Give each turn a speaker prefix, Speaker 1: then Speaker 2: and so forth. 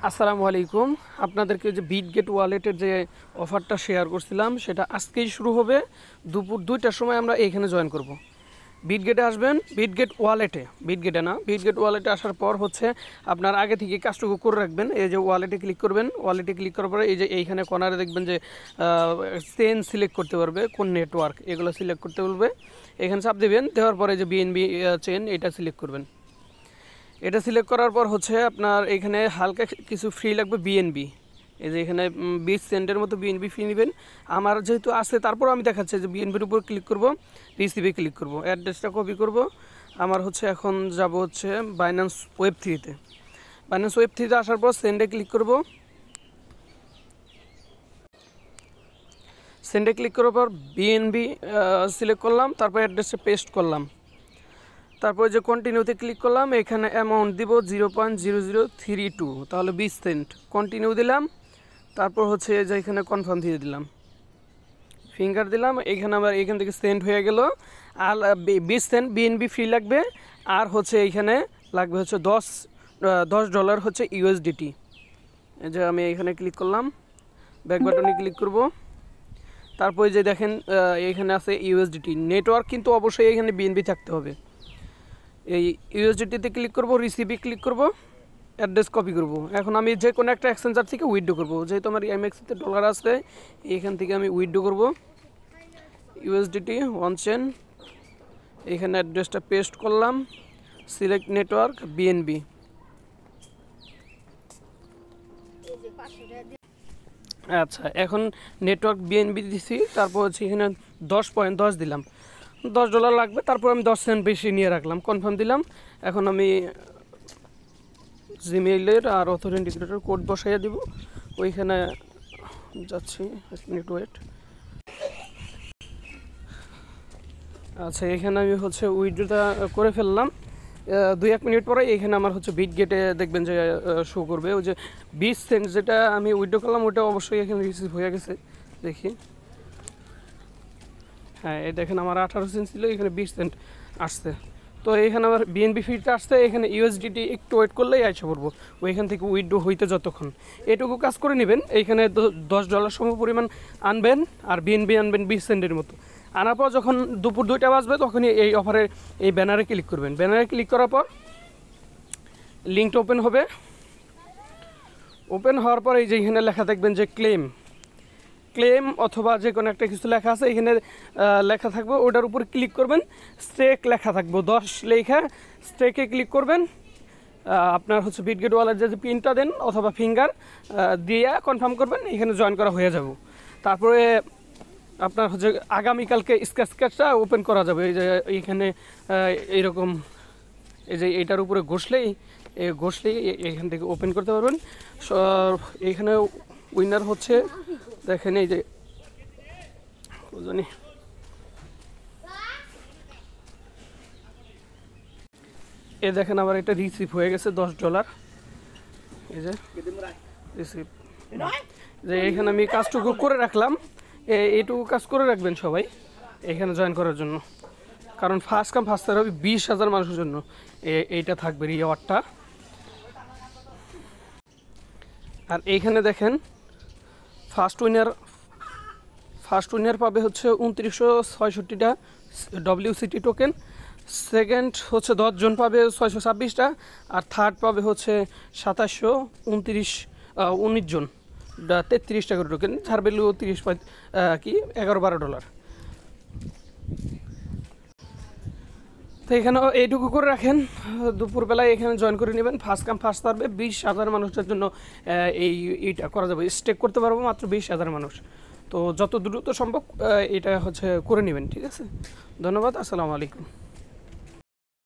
Speaker 1: আসসালামু আলাইকুম। আপনাদেরকে যে বিটগেট ওয়ালেটের যে অফারটা শেয়ার করছিলাম সেটা আজকেই শুরু হবে। দুপুর 2টার সময় আমরা এখানে জয়েন করব। বিটগেটে আসবেন, বিটগেটে ওয়ালেটে আসার পর হচ্ছে আপনার আগে থেকে কাজটুকু করে রাখবেন। এই যে ওয়ালেটে ক্লিক করবেন, ওয়ালেটে ক্লিক করার পরে এই যে এইখানে কর্নারে দেখবেন যে চেন সিলেক্ট করতে পারবে, কোন নেটওয়ার্ক এগুলো সিলেক্ট করতে বলবে। এখানে চাপ দেবেন, দেওয়ার পরে যে বিএনবি চেন এটা সিলেক্ট করবেন। এটা সিলেক্ট করার পর হচ্ছে আপনার এখানে হালকা কিছু ফ্রি লাগবে বিএনবি। এই যে এখানে 20 সেন্টের মতো বিএনবি ফ্রি নেবেন। আমার যেহেতু আছে তারপর আমি দেখাচ্ছি যে বিএনবির উপর ক্লিক করব, রিসিভে ক্লিক করব, অ্যাড্রেসটা কপি করব। আমার হচ্ছে এখন যাব হচ্ছে বাইন্যান্স ওয়েব 3-তে। বাইন্যান্স ওয়েব 3-তে আসার পর সেন্ডে ক্লিক করব। সেন্ডে ক্লিক করার পর বিএনবি সিলেক্ট করলাম, তারপর অ্যাড্রেসটা পেস্ট করলাম। তারপরে যে কন্টিনিউতে ক্লিক করলাম, এখানে অ্যামাউন্ট দিব 0.0032, তাহলে 20 সেন্ট। কন্টিনিউ দিলাম, তারপর হচ্ছে যে এখানে কনফার্ম দিয়ে দিলাম, ফিঙ্গার দিলাম। এখানে আবার এখান থেকে সেন্ট হয়ে গেল। আর 20 সেন্ট বিএনবি ফ্রি লাগবে। আর হচ্ছে এইখানে লাগবে হচ্ছে $10 হচ্ছে ইউএসডিটি। এই যে আমি এখানে ক্লিক করলাম, ব্যাক বাটনে ক্লিক করব। তারপরে যে দেখেন এখানে আছে ইউএসডিটি নেটওয়ার্ক, কিন্তু অবশ্যই এখানে বিএনবি থাকতে হবে। এই ইউএসডিটিতে ক্লিক করব, রিসিভে ক্লিক করব, অ্যাড্রেস কপি করব। এখন আমি যে কোনো একটা এক্সচেঞ্জার থেকে উইথড্র করব। যেহেতু আমার এমএক্সিতে ডলার আছে, এইখান থেকে আমি উইথড্র করব ইউএসডিটি 1 চেন। এখানে অ্যাড্রেসটা পেস্ট করলাম, সিলেক্ট নেটওয়ার্ক বিএনবি। আচ্ছা, এখন নেটওয়ার্ক বিএনবি দিছি, তারপর হচ্ছে এখানে 10.10 দিলাম। $10 লাগবে, তারপর আমি 10 সেন্ট বেশি নিয়ে রাখলাম, কনফার্ম দিলাম। এখন আমি জিমেইলের আর অথেন্টিকেটর কোড বসাইয়া দিব। ওইখানে যাচ্ছি, এক মিনিট ওয়েট। আচ্ছা, এখানে আমি হচ্ছে উইথড্রটা করে ফেললাম। 2-1 মিনিট পরে এখানে আমার হচ্ছে বিটগেটে দেখবেন যে শো করবে ওই যে 20 সেন্ট যেটা আমি উইথড্র করলাম, ওইটা অবশ্যই এখানে রিসিভ হয়ে গেছে। দেখি, হ্যাঁ, এই দেখেন আমার 18 সেন্ট ছিল, এখানে 20 সেন্ট আসছে। তো এখানে আমার বিএনবি ফিটা আসছে। এখানে ইউএসডিটি একটু ওয়েট করলেই আইসা পড়বো ওইখান থেকে উইথড্র হইতে যতক্ষণ। এটুকু কাজ করে নেবেন। এইখানে $10 সম পরিমাণ আনবেন, আর বিএনবি আনবেন 20 সেন্টের মতো। আনার পর যখন দুপুর 2টা বাজবে তখনই এই অফারের এই ব্যানারে ক্লিক করবেন। ব্যানারে ক্লিক করার পর লিঙ্কটা ওপেন হবে। ওপেন হওয়ার পর এই যে এখানে লেখা দেখবেন যে ক্লেম অথবা যে কোনো একটা কিছু লেখা আছে, এখানে লেখা থাকবে, ওটার উপর ক্লিক করবেন। স্টেক লেখা থাকবে 10 লেখা, স্টেকে ক্লিক করবেন। আপনার হচ্ছে বিটগেট ওয়ালেট যে পিনটা দেন অথবা ফিঙ্গার দিয়ে কনফার্ম করবেন, এখানে জয়েন করা হয়ে যাব। তারপরে আপনার হচ্ছে আগামীকালকে স্ক্র্যাচটা ওপেন করা যাবে। এই যে এইখানে এইরকম, এই যে এইটার উপরে ঘষলেই এখান থেকে ওপেন করতে পারবেন। এইখানে উইনার হচ্ছে দেখেন, এই যে জানি এ দেখেন আবার এটা রিসিভ হয়ে গেছে $10। এই যে রিসিভ, যে এখানে আমি কাজটুকু করে রাখলাম। এইটুকু কাজ করে রাখবেন সবাই এখানে জয়েন করার জন্য, কারণ ফার্স্ট কাম ফার্স্ট সার্ভ হবে 20,000 মানুষের জন্য এইটা থাকবে রিওয়ার্ডটা। আর এইখানে দেখেন ফার্স্ট উইনার পাবে হচ্ছে 2966টা WCT টোকেন। সেকেন্ড হচ্ছে 10 জন পাবে 626টা। আর থার্ড পাবে হচ্ছে 2719 জন 33 টাকার টোকেন, যার ভ্যালু 11-12 ডলার। তো এখানে এইটুকু করে রাখেন, দুপুরবেলায় এখানে জয়েন করে নেবেন। ফার্স্ট কাম ফার্স্ট সার্ভে 20,000 মানুষের জন্য এইটা করা যাবে। স্টেক করতে পারবো মাত্র 20,000 মানুষ। তো যত দ্রুত সম্ভব এটা হচ্ছে করে নেবেন, ঠিক আছে? ধন্যবাদ, আসসালামু আলাইকুম।